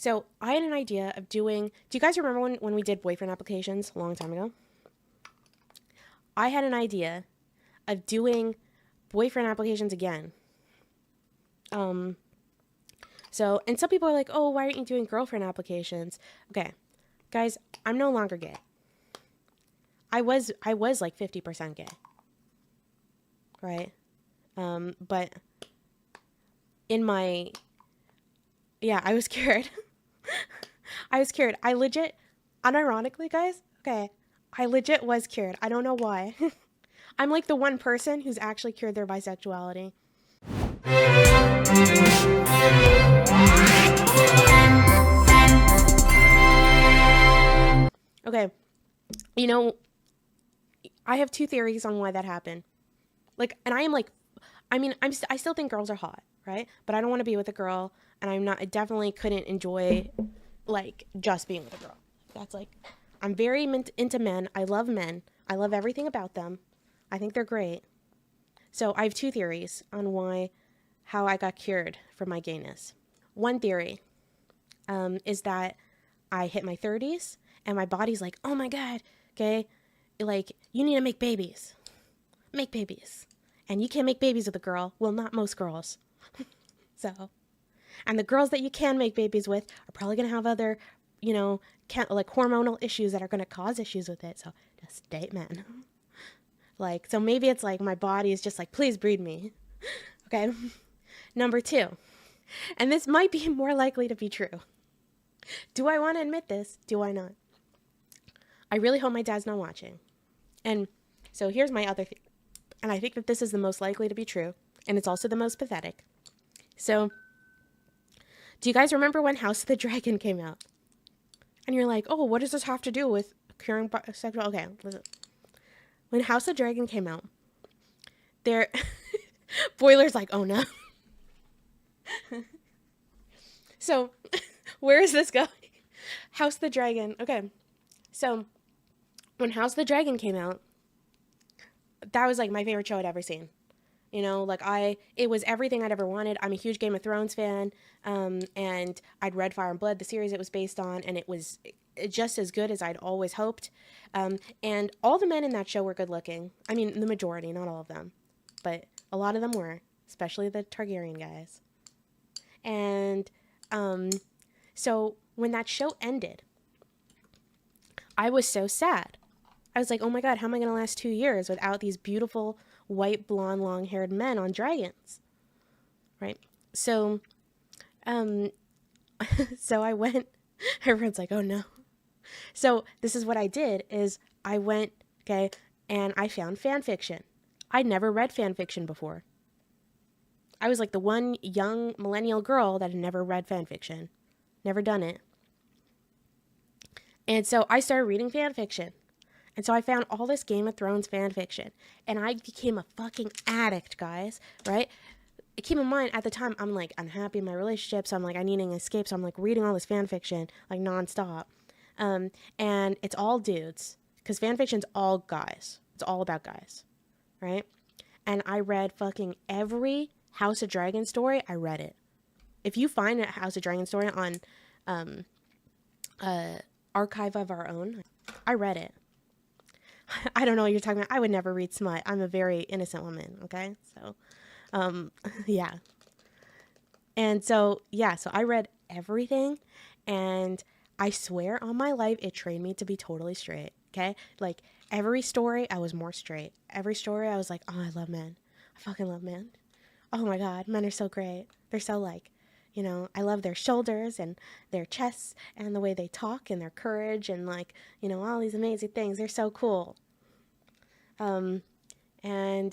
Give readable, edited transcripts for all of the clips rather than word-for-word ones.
So I had an idea of doing, do you guys remember when we did boyfriend applications a long time ago? I had an idea of doing boyfriend applications again. And some people are like, oh, why aren't you doing girlfriend applications? Okay, guys, I'm no longer gay. I was like 50% gay, right? But in my, yeah, I was scared. I was cured. I legit, unironically, guys, okay, I legit was cured. I don't know why. I'm like the one person who's actually cured their bisexuality. Okay, you know, I have two theories on why that happened. Like, and I am like, I mean, I still think girls are hot, right? But I don't want to be with a girl, and I definitely couldn't enjoy, like, just being with a girl. That's like, I'm very into men. I love men. I love everything about them. I think they're great. So I have two theories on how I got cured from my gayness. One theory is that I hit my 30s, and my body's like, oh my God, okay? Like, you need to make babies. Make babies. And you can't make babies with a girl. Well, not most girls. So, and the girls that you can make babies with are probably going to have other, like hormonal issues that are going to cause issues with it. So just date men. Like, so maybe it's like my body is just like, please breed me. Okay. Number two, and this might be more likely to be true. Do I want to admit this? Do I not? I really hope my dad's not watching. And so here's my other thing. And I think that this is the most likely to be true. And it's also the most pathetic. So, do you guys remember when House of the Dragon came out? And you're like, oh, what does this have to do with curing bisexual? Okay, listen. When House of the Dragon came out, Boiler's like, oh no. So, where is this going? House of the Dragon. Okay. So, when House of the Dragon came out, that was like my favorite show I'd ever seen. It was everything I'd ever wanted. I'm a huge Game of Thrones fan, and I'd read Fire and Blood, the series it was based on, and it was just as good as I'd always hoped. And all the men in that show were good looking. I mean, the majority, not all of them, but a lot of them were, especially the Targaryen guys. And so when that show ended, I was so sad. I was like, oh my God, how am I going to last 2 years without these beautiful white, blonde, long-haired men on dragons? Right? So, so I went, everyone's like, oh no. So this is what I did is I went, okay, and I found fan fiction. I'd never read fan fiction before. I was like the one young millennial girl that had never read fan fiction. Never done it. And so I started reading fan fiction. And so I found all this Game of Thrones fan fiction. And I became a fucking addict, guys, right? Keep in mind, at the time, I'm like, unhappy in my relationship, so I'm like, I need an escape, so I'm like reading all this fan fiction, like nonstop. And it's all dudes, because fan fiction's all guys. It's all about guys, right? And I read fucking every House of Dragon story, I read it. If you find a House of Dragon story on Archive of Our Own, I read it. I don't know what you're talking about. I would never read smut. I'm a very innocent woman, okay? So, yeah. And so I read everything, and I swear on my life, it trained me to be totally straight, okay? Like, every story, I was more straight. Every story, I was like, oh, I love men. I fucking love men. Oh my God, men are so great. They're so like, I love their shoulders and their chests and the way they talk and their courage and like, all these amazing things. They're so cool. And then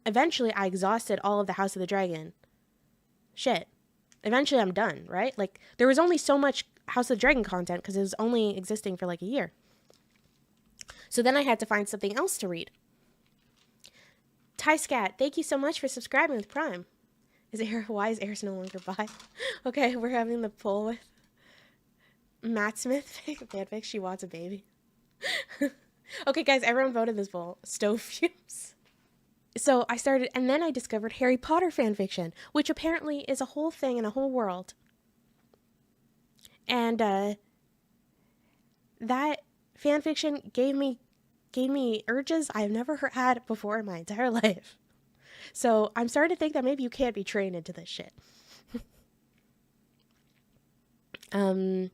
eventually I exhausted all of the House of the Dragon shit. Eventually I'm done, right? Like, there was only so much House of the Dragon content because it was only existing for like a year. So then I had to find something else to read. Ty Scat, thank you so much for subscribing with Prime. Why is Eris no longer bi? Okay, we're having the poll with Matt Smith fanfic. She wants a baby. Okay, guys, everyone voted this poll. Stove fumes. So I started, and then I discovered Harry Potter fanfiction, which apparently is a whole thing and a whole world. And that fan fiction gave me urges I've never had before in my entire life. So I'm starting to think that maybe you can't be trained into this shit. The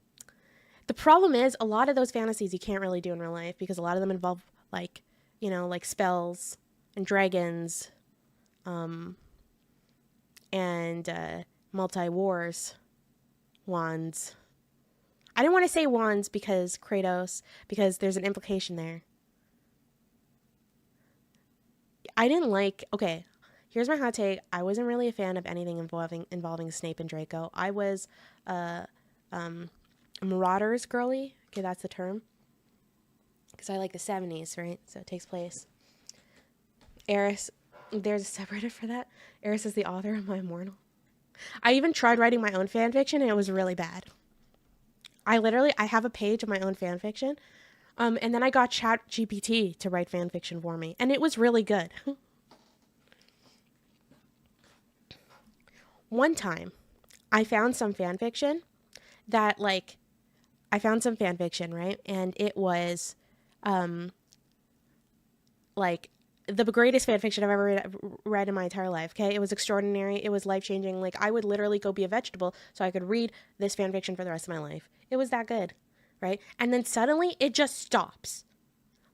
problem is a lot of those fantasies you can't really do in real life because a lot of them involve like, you know, like spells and dragons, and multi-wars, wands. I didn't want to say wands because Kratos, because there's an implication there. I didn't like, okay, here's my hot take. I wasn't really a fan of anything involving Snape and Draco. I was a Marauders girly. Okay, that's the term. Because I like the 70s, right? So it takes place. Eris, there's a subreddit for that. Eris is the author of my immortal. I even tried writing my own fan fiction and it was really bad. I have a page of my own fan fiction. And then I got ChatGPT to write fan fiction for me. And it was really good. One time, I found some fan fiction that, like, right? And it was, like, the greatest fan fiction I've ever read in my entire life, okay? It was extraordinary. It was life-changing. Like, I would literally go be a vegetable so I could read this fan fiction for the rest of my life. It was that good, right? And then suddenly, it just stops.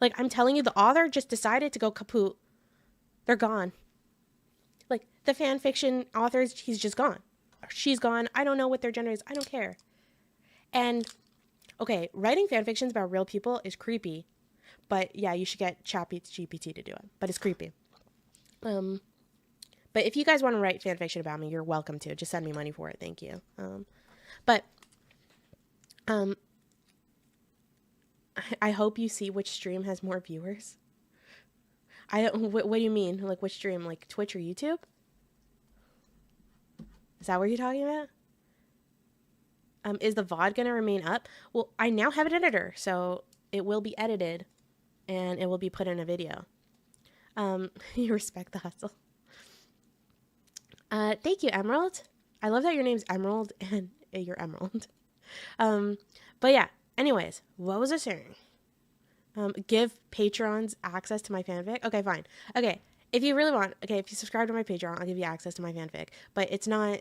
Like, I'm telling you, the author just decided to go kaput. They're gone. Like, the fan fiction authors, he's just gone. Or she's gone. I don't know what their gender is. I don't care. And, okay, writing fan fictions about real people is creepy. But, yeah, you should get ChatGPT to do it. But it's creepy. But if you guys want to write fan fiction about me, you're welcome to. Just send me money for it. Thank you. I hope you see which stream has more viewers. What do you mean? Like, which stream? Like, Twitch or YouTube? Is that what you're talking about? Is the VOD going to remain up? Well, I now have an editor, so it will be edited, and it will be put in a video. You respect the hustle. Thank you, Emerald. I love that your name's Emerald, and you're Emerald. But yeah, anyways, what was I saying? Give patrons access to my fanfic? Okay, fine. Okay, if you really want, if you subscribe to my Patreon, I'll give you access to my fanfic. But it's not,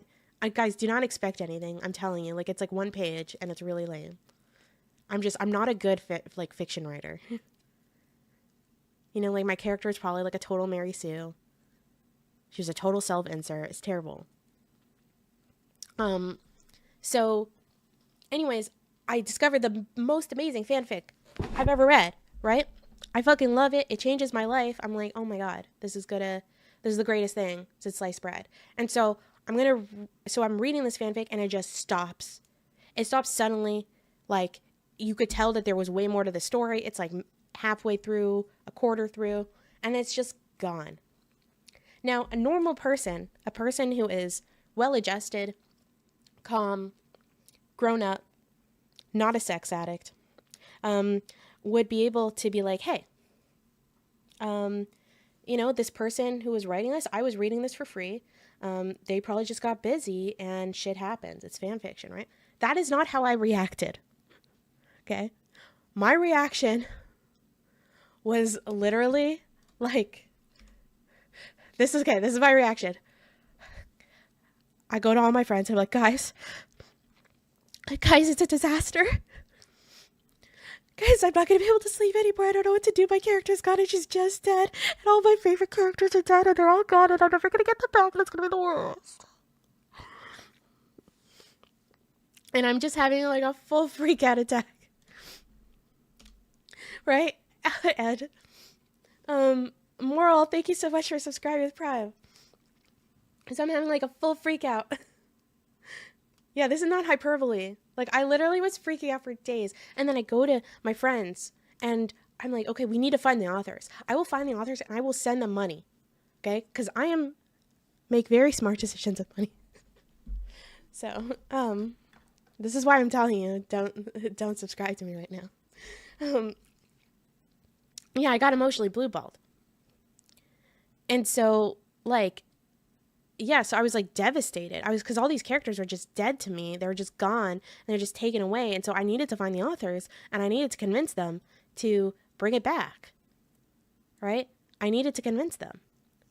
guys, do not expect anything. I'm telling you, like, it's like one page, and it's really lame. I'm not a good fiction writer. You know, like, my character is probably like a total Mary Sue. She was a total self-insert. It's terrible. So, anyways, I discovered the most amazing fanfic I've ever read, right? I fucking love it. It changes my life. I'm like, oh my God, this is the greatest thing since sliced bread. And so I'm reading this fanfic and it just stops. It stops suddenly. Like, you could tell that there was way more to the story. It's like halfway through, a quarter through, and it's just gone. Now, a normal person, a person who is well-adjusted, calm, grown up, not a sex addict, would be able to be like, hey, you know, this person who was writing this, I was reading this for free. They probably just got busy and shit happens. It's fan fiction, right? That is not how I reacted. Okay? My reaction was literally like, this is my reaction. I go to all my friends, I'm like, guys, it's a disaster. Guys, I'm not going to be able to sleep anymore. I don't know what to do. My character's gone and she's just dead. And all my favorite characters are dead and they're all gone and I'm never going to get them back and it's going to be the worst. And I'm just having like a full freak out attack. Right? Ed. Moral, thank you so much for subscribing with Prime. Because I'm having like a full freak out. Yeah, this is not hyperbole. Like, I literally was freaking out for days. And then I go to my friends and I'm like, okay, we need to find the authors. I will find the authors and I will send them money. Okay? Because I make very smart decisions with money. So, this is why I'm telling you, don't subscribe to me right now. Yeah, I got emotionally blue-balled. And so, like, yeah, so I was like devastated. Because all these characters were just dead to me. They were just gone and they're just taken away. And so I needed to find the authors and I needed to convince them to bring it back. Right? I needed to convince them.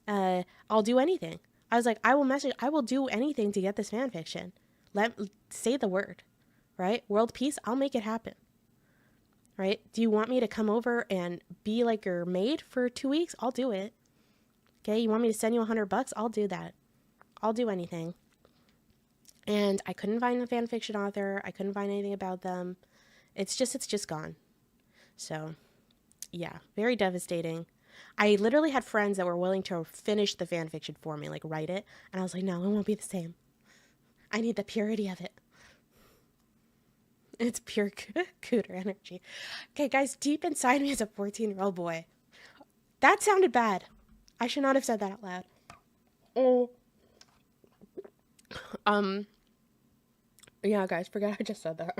I'll do anything. I was like, I will do anything to get this fan fiction. Say the word. Right? World peace, I'll make it happen. Right? Do you want me to come over and be like your maid for 2 weeks? I'll do it. Okay, you want me to send you $100? I'll do that. I'll do anything. And I couldn't find the fan fiction author. I couldn't find anything about them. It's just gone. So, yeah, very devastating. I literally had friends that were willing to finish the fan fiction for me, like write it. And I was like, no, it won't be the same. I need the purity of it. It's pure cooter energy. Okay, guys, deep inside me is a 14-year-old boy. That sounded bad. I should not have said that out loud. Oh. Yeah, guys, forget I just said that.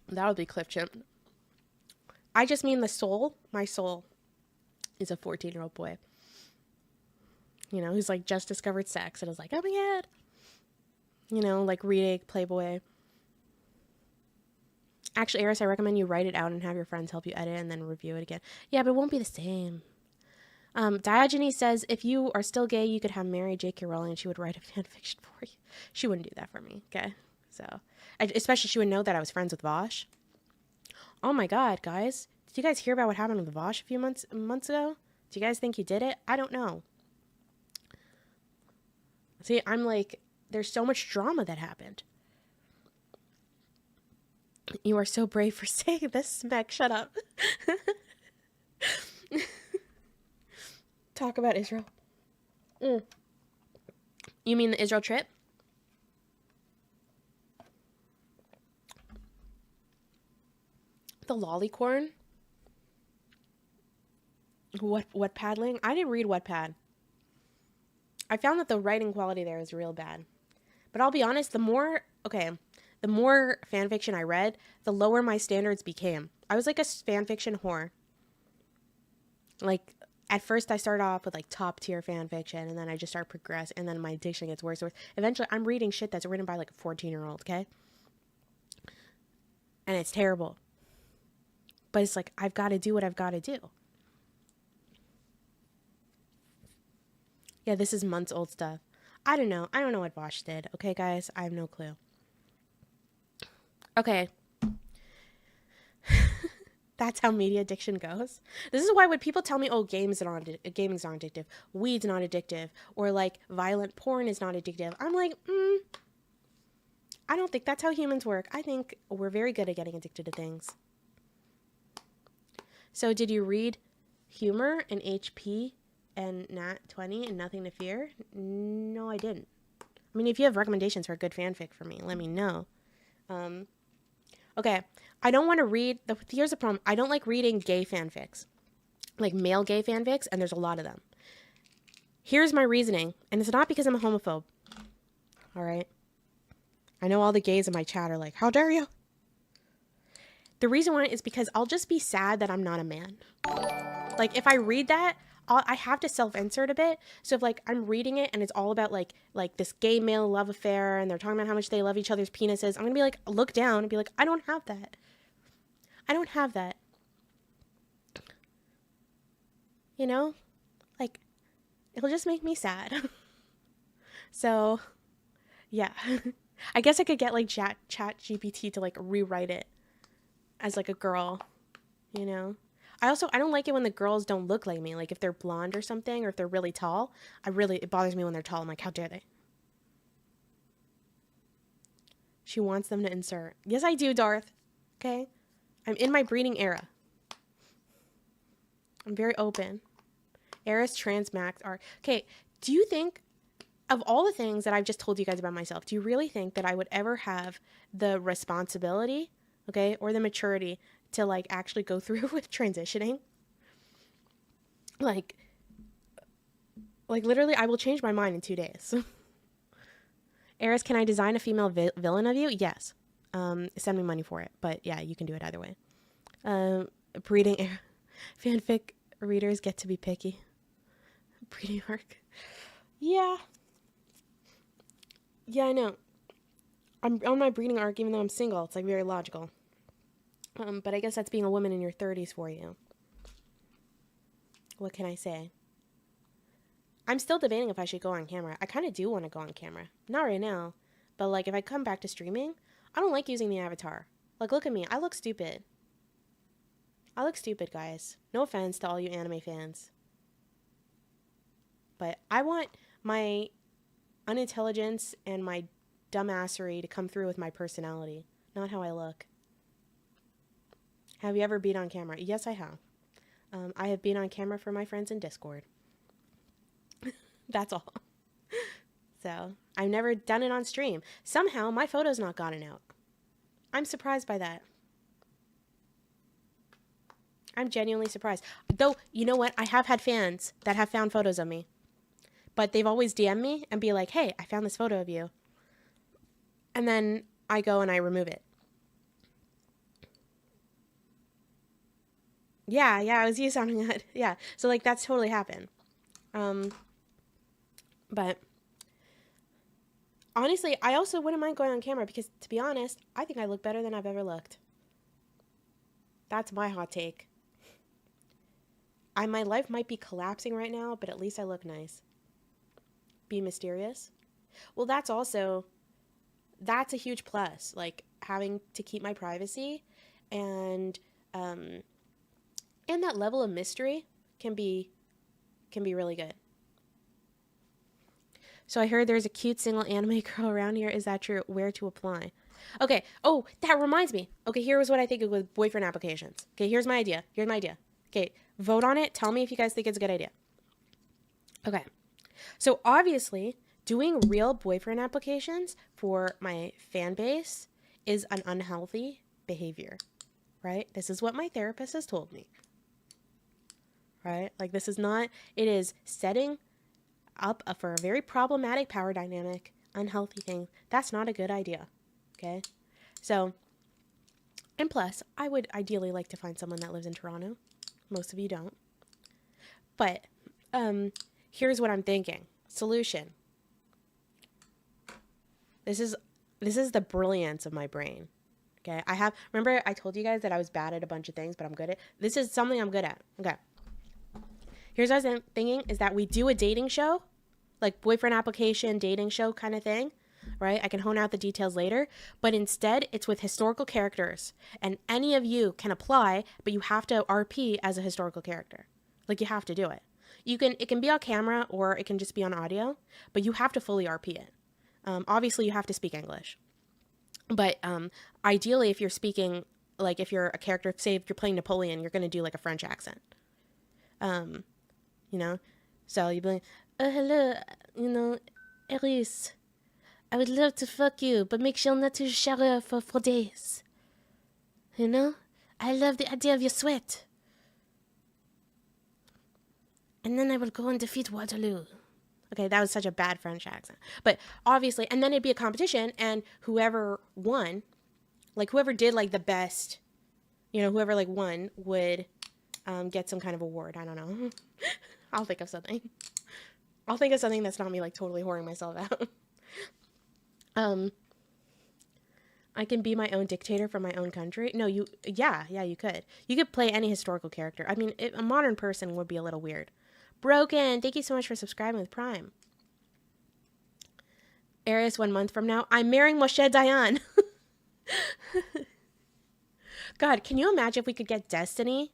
That would be clip chimp. I just mean the soul. My soul is a 14-year-old boy. You know, who's like just discovered sex and is like, oh my god. You know, like reading Playboy. Actually, Eris, I recommend you write it out and have your friends help you edit and then review it again. Yeah, but it won't be the same. Diogenes says, if you are still gay, you could have Mary J.K. Rowling and she would write a fan fiction for you. She wouldn't do that for me, okay? So, especially she would know that I was friends with Vosh. Oh my god, guys. Did you guys hear about what happened with Vosh a few months ago? Do you guys think he did it? I don't know. See, I'm like, there's so much drama that happened. You are so brave for saying this, Meg. Shut up. Talk about Israel. You mean the Israel trip? The lollycorn? What paddling? I didn't read Wattpad. I found that the writing quality there is real bad. But I'll be honest, the more fan fiction I read, the lower my standards became. I was like a fan fiction whore. Like, at first I started off with like top tier fan fiction, and then I just start progress, and then my addiction gets worse and worse. Eventually, I'm reading shit that's written by like a 14-year-old, okay? And it's terrible. But it's like, I've got to do what I've got to do. Yeah, this is months old stuff. I don't know. I don't know what Bosch did. Okay, guys? I have no clue. Okay. That's how media addiction goes. This is why when people tell me, oh, gaming's not addictive, weed's not addictive, or like violent porn is not addictive, I'm like, I don't think that's how humans work. I think we're very good at getting addicted to things. So did you read Humor and HP and Nat 20 and Nothing to Fear? No, I didn't. I mean, if you have recommendations for a good fanfic for me, let me know. Okay, I don't want to read, here's the problem. I don't like reading gay fanfics, like male gay fanfics, and there's a lot of them. Here's my reasoning, and it's not because I'm a homophobe, all right? I know all the gays in my chat are like, how dare you? The reason why is because I'll just be sad that I'm not a man. Like, if I read that, I have to self-insert a bit. So if like I'm reading it and it's all about like this gay male love affair and they're talking about how much they love each other's penises, I'm gonna be like, look down and be like, I don't have that. I don't have that. You know? Like, it'll just make me sad. So, yeah. I guess I could get like chat GPT to like rewrite it as like a girl, you know? I don't like it when the girls don't look like me. Like if they're blonde or something, or if they're really tall, it bothers me when they're tall. I'm like, how dare they? She wants them to insert. Yes, I do, Darth. Okay? I'm in my breeding era. I'm very open. Eris Transmax are... Okay, do you think, of all the things that I've just told you guys about myself, do you really think that I would ever have the responsibility, okay, or the maturity to like actually go through with transitioning? Like literally I will change my mind in 2 days. Eris, can I design a female villain of you? Yes. Send me money for it, but yeah, you can do it either way. Breeding fanfic readers get to be picky. Breeding arc. Yeah. Yeah, I know. I'm on my breeding arc even though I'm single. It's like very logical. But I guess that's being a woman in your 30s for you. What can I say? I'm still debating if I should go on camera. I kind of do want to go on camera. Not right now. But like if I come back to streaming, I don't like using the avatar. Like look at me. I look stupid. I look stupid, guys. No offense to all you anime fans. But I want my unintelligence and my dumbassery to come through with my personality, not how I look. Have you ever been on camera? Yes, I have. I have been on camera for my friends in Discord. That's all. So, I've never done it on stream. Somehow, my photo's not gotten out. I'm surprised by that. I'm genuinely surprised. Though, you know what? I have had fans that have found photos of me. But they've always DM'd me and be like, hey, I found this photo of you. And then I go and I remove it. Yeah, I was you sounding good. Yeah, so like that's totally happened. But honestly, I also wouldn't mind going on camera because to be honest, I think I look better than I've ever looked. That's my hot take. My life might be collapsing right now, but at least I look nice. Be mysterious. Well, that's a huge plus. Like having to keep my privacy and that level of mystery can be really good. So I heard there's a cute single anime girl around here. Is that true? Where to apply? Okay. Oh, that reminds me. Okay, here's what I think with boyfriend applications. Okay, here's my idea. Okay, vote on it. Tell me if you guys think it's a good idea. Okay. So obviously, doing real boyfriend applications for my fan base is an unhealthy behavior, right? This is what my therapist has told me. Right? Like this is not, it is setting up for a very problematic power dynamic, unhealthy thing. That's not a good idea. Okay? So, and plus, I would ideally like to find someone that lives in Toronto. Most of you don't. But, here's what I'm thinking. Solution. This is the brilliance of my brain. Okay? Remember I told you guys that I was bad at a bunch of things, but I'm good at, this is something I'm good at. Okay. Here's what I was thinking is that we do a dating show, like boyfriend application, dating show kind of thing, right? I can hone out the details later, but instead it's with historical characters and any of you can apply, but you have to RP as a historical character. Like you have to do it. It can be on camera or it can just be on audio, but you have to fully RP it. Obviously you have to speak English, but ideally if you're speaking, like if you're a character, say if you're playing Napoleon, you're going to do like a French accent. You know, so you'd be like, hello, Eris, I would love to fuck you, but make sure not to shower for days. I love the idea of your sweat. And then I will go and defeat Waterloo. Okay, that was such a bad French accent. But obviously, and then it'd be a competition, and whoever won, like whoever did like the best, whoever like won would get some kind of award. I don't know. I'll think of something. I'll think of something that's not me like totally whoring myself out. I can be my own dictator from my own country. No, you could. You could play any historical character. I mean, a modern person would be a little weird. Broken, thank you so much for subscribing with Prime. Eris 1 month from now, I'm marrying Moshe Dayan. God, can you imagine if we could get Destiny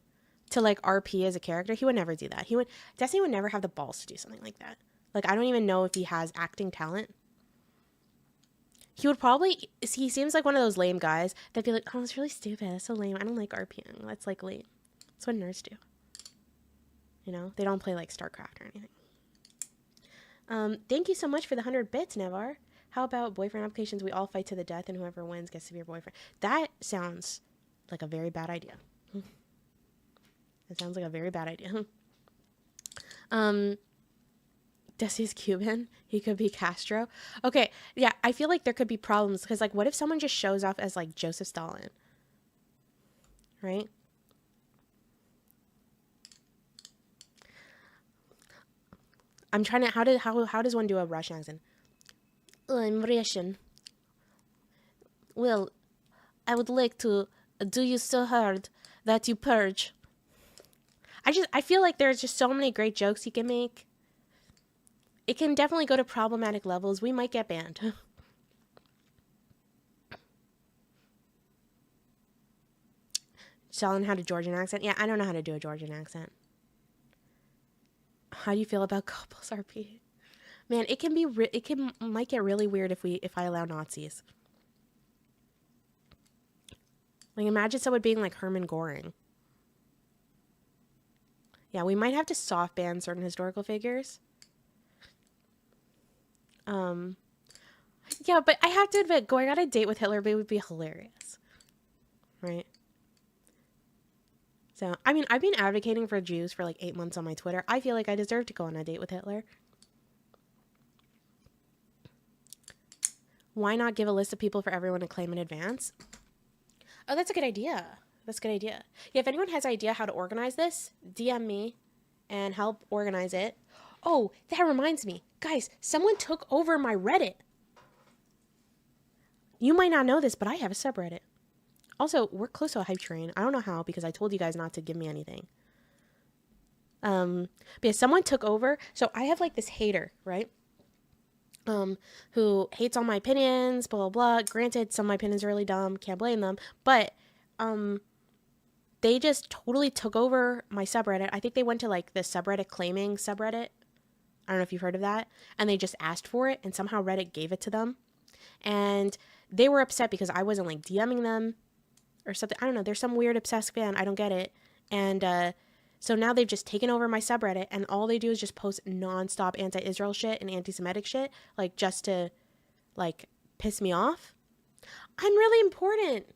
to like RP as a character? He would never do that. Destiny would never have the balls to do something like that. Like, I don't even know if he has acting talent. He seems like one of those lame guys that'd be like, oh, it's really stupid. That's so lame. I don't like RPing. That's like lame. That's what nerds do. They don't play like StarCraft or anything. Thank you so much for the 100 bits, Nevar. How about boyfriend applications? We all fight to the death and whoever wins gets to be your boyfriend. That sounds like a very bad idea. It sounds like a very bad idea. Desi's Cuban. He could be Castro. Okay, yeah, I feel like there could be problems because, like, what if someone just shows up as, like, Joseph Stalin? Right? I'm trying to, how does one do a Russian accent? I'm Russian. Well, I would like to do you so hard that you purge. I feel like there's just so many great jokes you can make. It can definitely go to problematic levels. We might get banned. Selling how to Georgian accent? Yeah, I don't know how to do a Georgian accent. How do you feel about couples RP? Man, might get really weird if I allow Nazis. Like, imagine someone being like Hermann Goring. Yeah, we might have to soft ban certain historical figures. Yeah, but I have to admit, going on a date with Hitler would be hilarious. Right? So, I mean, I've been advocating for Jews for like 8 months on my Twitter. I feel like I deserve to go on a date with Hitler. Why not give a list of people for everyone to claim in advance? Oh, that's a good idea. That's a good idea. Yeah, if anyone has an idea how to organize this, DM me and help organize it. Oh, that reminds me. Guys, someone took over my Reddit. You might not know this, but I have a subreddit. Also, we're close to a hype train. I don't know how, because I told you guys not to give me anything. But yeah, someone took over. So I have like this hater, right? Who hates all my opinions, blah, blah, blah. Granted, some of my opinions are really dumb. Can't blame them. But, they just totally took over my subreddit. I think they went to like the subreddit claiming subreddit. I don't know if you've heard of that. And they just asked for it, and somehow Reddit gave it to them. And they were upset because I wasn't like DMing them or something. I don't know. There's some weird obsessed fan. I don't get it. And so now they've just taken over my subreddit, and all they do is just post nonstop anti-Israel shit and anti-Semitic shit, like just to like piss me off. I'm really important.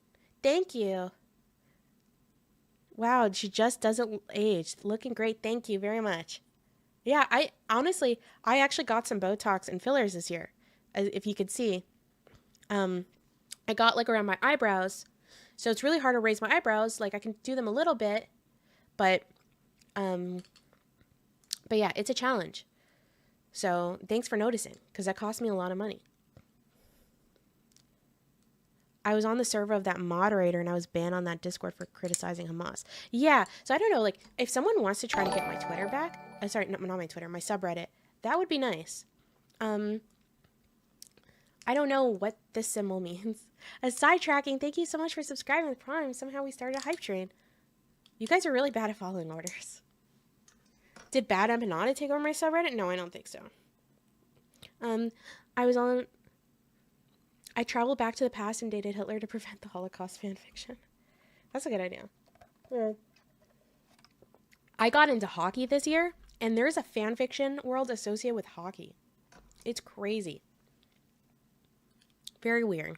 Thank you. Wow, she just doesn't age. Looking great. Thank you very much. Yeah, I actually got some Botox and fillers this year, if you could see. I got like around my eyebrows, so it's really hard to raise my eyebrows. Like I can do them a little bit, but yeah, it's a challenge. So thanks for noticing, because that cost me a lot of money. I was on the server of that moderator, and I was banned on that Discord for criticizing Hamas. Yeah, so I don't know, like, if someone wants to try to get my Twitter back, sorry, not my Twitter, my subreddit, that would be nice. I don't know what this symbol means. Sidetracking, thank you so much for subscribing with Prime. Somehow we started a hype train. You guys are really bad at following orders. Did Bad Empanada take over my subreddit? No, I don't think so. I traveled back to the past and dated Hitler to prevent the Holocaust fanfiction. That's a good idea. Yeah. I got into hockey this year, and there's a fanfiction world associated with hockey. It's crazy. Very weird.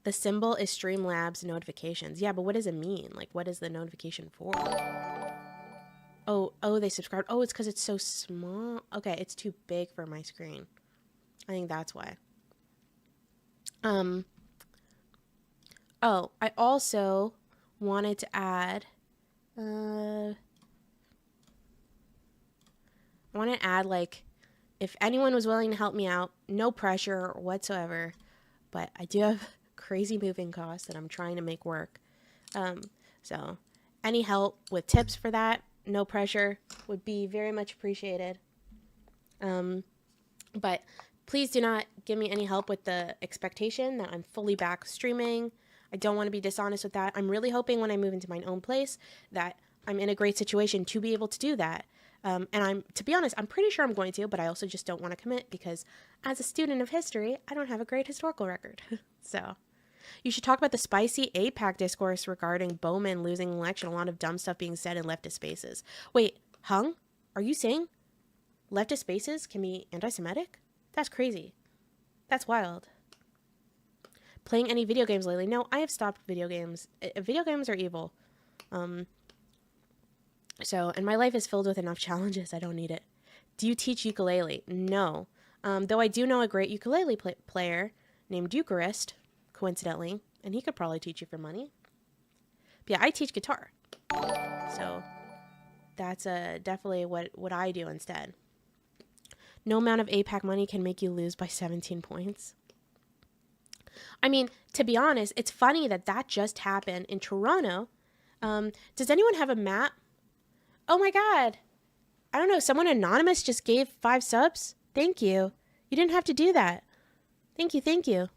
The symbol is Streamlabs notifications. Yeah, but what does it mean? Like, what is the notification for? Oh, they subscribed. Oh, it's because it's so small. Okay, it's too big for my screen. I think that's why. Oh, I also wanted to add, like, if anyone was willing to help me out, no pressure whatsoever, but I do have crazy moving costs that I'm trying to make work. So any help with tips for that, no pressure, would be very much appreciated. But please do not give me any help with the expectation that I'm fully back streaming. I don't want to be dishonest with that. I'm really hoping when I move into my own place that I'm in a great situation to be able to do that. And to be honest, I'm pretty sure I'm going to, but I also just don't want to commit because as a student of history, I don't have a great historical record. So you should talk about the spicy APAC discourse regarding Bowman losing the election. A lot of dumb stuff being said in leftist spaces. Wait, Hung? Are you saying leftist spaces can be anti-Semitic? That's crazy. That's wild. Playing any video games lately? No, I have stopped video games. Video games are evil. And my life is filled with enough challenges. I don't need it. Do you teach ukulele? No. Though I do know a great ukulele player named Eucharist, coincidentally, and he could probably teach you for money. But yeah, I teach guitar. So that's definitely what I do instead. No amount of APAC money can make you lose by 17 points. I mean, to be honest, it's funny that just happened in Toronto. Does anyone have a map? Oh my God. I don't know. Someone anonymous just gave 5 subs. Thank you. You didn't have to do that. Thank you. Thank you.